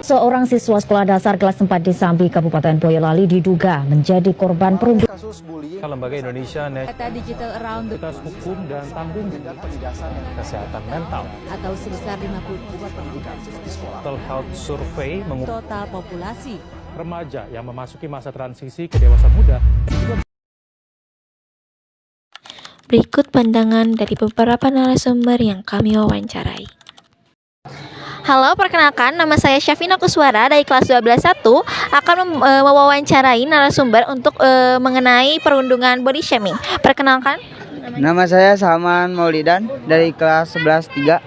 Seorang siswa sekolah dasar kelas 4 di Sambi, Kabupaten Boyolali diduga menjadi korban perundungan. Lembaga Indonesia Data digital around the Universitas Hukum dan Tanggung Kesehatan Mental atau sebesar 52% Total Health Survey mengungkap total populasi. remaja yang memasuki masa transisi ke dewasa muda juga. Berikut pandangan dari beberapa narasumber yang kami wawancarai. Halo, perkenalkan nama saya Syafina Kuswara dari kelas 12.1 akan mewawancarai narasumber untuk mengenai perundungan body shaming. Perkenalkan. Nama saya Salman Maulidan dari kelas 11.3.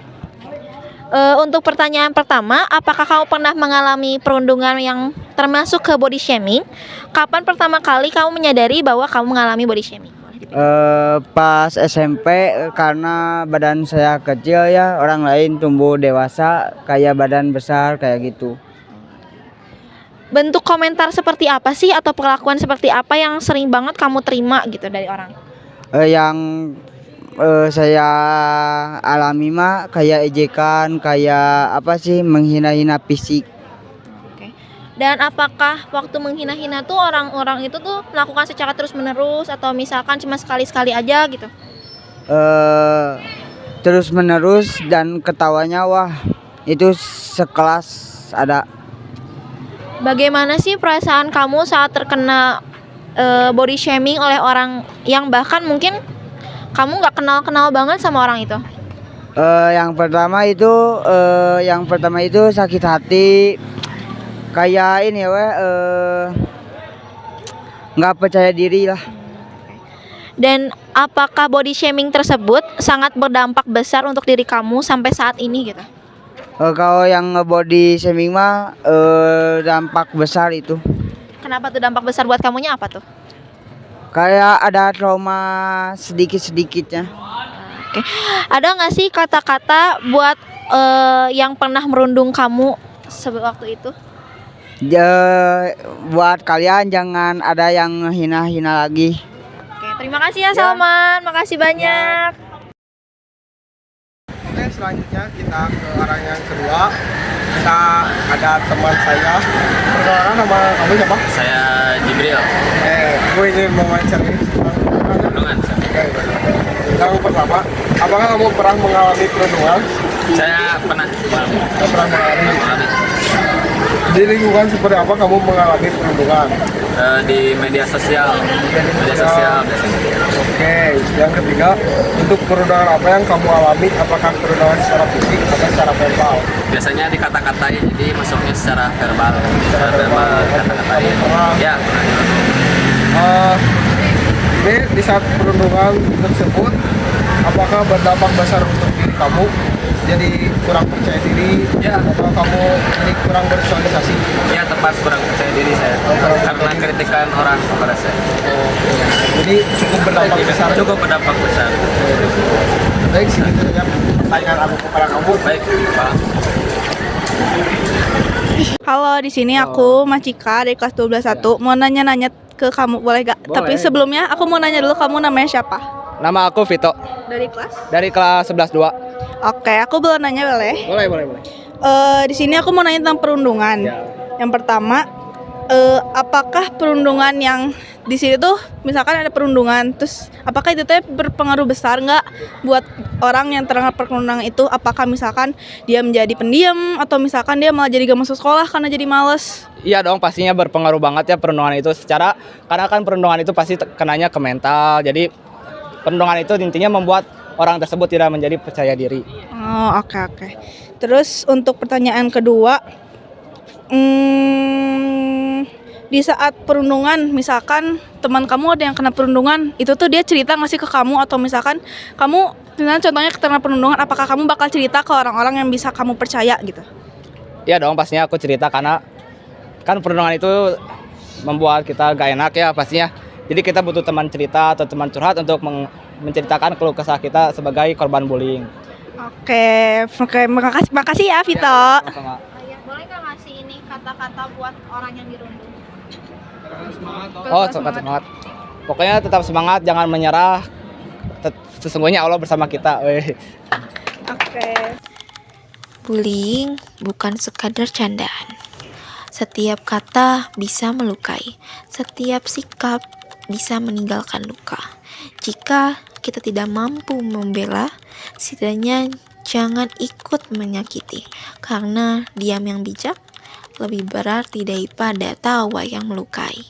Untuk pertanyaan pertama, apakah kamu pernah mengalami perundungan yang termasuk ke body shaming? Kapan pertama kali kamu menyadari bahwa kamu mengalami body shaming? Pas SMP karena badan saya kecil ya, orang lain tumbuh dewasa kayak badan besar kayak gitu. Bentuk komentar seperti apa sih atau perlakuan seperti apa yang sering banget kamu terima gitu dari orang? Yang saya alami mah kayak ejekan, kayak apa sih, menghina-hina fisik. Dan apakah waktu menghina-hina tuh orang-orang itu tuh melakukan secara terus-menerus atau misalkan cuma sekali-sekali aja gitu? Terus menerus dan ketawanya wah itu sekelas ada. Bagaimana sih perasaan kamu saat terkena body shaming oleh orang yang bahkan mungkin kamu nggak kenal-kenal banget sama orang itu? Yang pertama itu sakit hati, kayak ini nggak percaya diri lah. Dan apakah body shaming tersebut sangat berdampak besar untuk diri kamu sampai saat ini gitu? Kalau yang body shaming mah dampak besar itu. Kenapa tuh dampak besar buat kamunya apa tuh? Kayak ada trauma sedikit-sedikitnya. Oke. Ada nggak sih kata-kata buat yang pernah merundung kamu waktu itu? Buat kalian jangan ada yang hina-hina lagi. Oke, terima kasih ya Salman, makasih banyak. Oke, selanjutnya kita ke orang yang kedua. Kita ada teman saya. Perkenalkan, nama kamu siapa? Saya Jibril. Gue ingin mewawancarai Perundungan. Yang pertama, apakah kamu pernah mengalami perundungan? Saya pernah mengalami Di lingkungan seperti apa kamu mengalami perundungan? di media sosial. Biasanya. Oke, yang ketiga, untuk perundungan apa yang kamu alami? Apakah perundungan secara fisik atau secara verbal? Biasanya dikata-katain, jadi masuknya secara verbal. Secara verbal kata-katain. Ya, Ini di saat perundungan tersebut, apakah berdampak besar untuk diri kamu? Jadi kurang percaya diri, Ya. atau kamu jadi kurang bersosialisasi? ya tepat, kurang percaya diri saya. Karena kritikan orang kepada saya. Jadi cukup berdampak besar. Cukup berdampak besar. Baik, segitu saja pertanyaan aku kepada kamu. Baik, Pak. Halo, di sini aku Macika dari kelas 12.1. Mau nanya-nanya ke kamu, boleh gak? Tapi sebelumnya aku mau nanya dulu, kamu namanya siapa? Nama aku Vito Dari kelas? dari kelas 11.2. Oke, aku boleh nanya boleh? Boleh. Di sini aku mau nanya tentang perundungan. Yang pertama, apakah perundungan yang di sini tuh, misalkan ada perundungan, terus apakah itu tuh berpengaruh besar nggak buat orang yang terkena perundungan itu? Apakah misalkan dia menjadi pendiam atau misalkan dia malah jadi gak masuk sekolah karena jadi males? Iya dong, pastinya berpengaruh banget ya perundungan itu karena kan perundungan itu pasti kenanya ke mental. Jadi perundungan itu intinya membuat orang tersebut tidak menjadi percaya diri. Oh, oke. Terus untuk pertanyaan kedua, di saat perundungan, misalkan teman kamu ada yang kena perundungan, itu tuh dia cerita nggak sih ke kamu, atau misalkan kamu, misalnya contohnya kena perundungan, apakah kamu bakal cerita ke orang-orang yang bisa kamu percaya gitu? Iya dong, pastinya aku cerita karena kan perundungan itu membuat kita gak enak ya pastinya. Jadi kita butuh teman cerita atau teman curhat untuk menceritakan keluh kesah kita sebagai korban bullying. Oke, makasih ya Vito. Boleh nggak ngasih ini kata-kata buat orang yang dirundung? Semangat. Pokoknya tetap semangat, jangan menyerah. Sesungguhnya Allah bersama kita. Oke. Bullying bukan sekadar candaan. Setiap kata bisa melukai, setiap sikap bisa meninggalkan luka. Jika kita tidak mampu membela, setidaknya jangan ikut menyakiti, karena diam yang bijak lebih berarti daripada tawa yang melukai.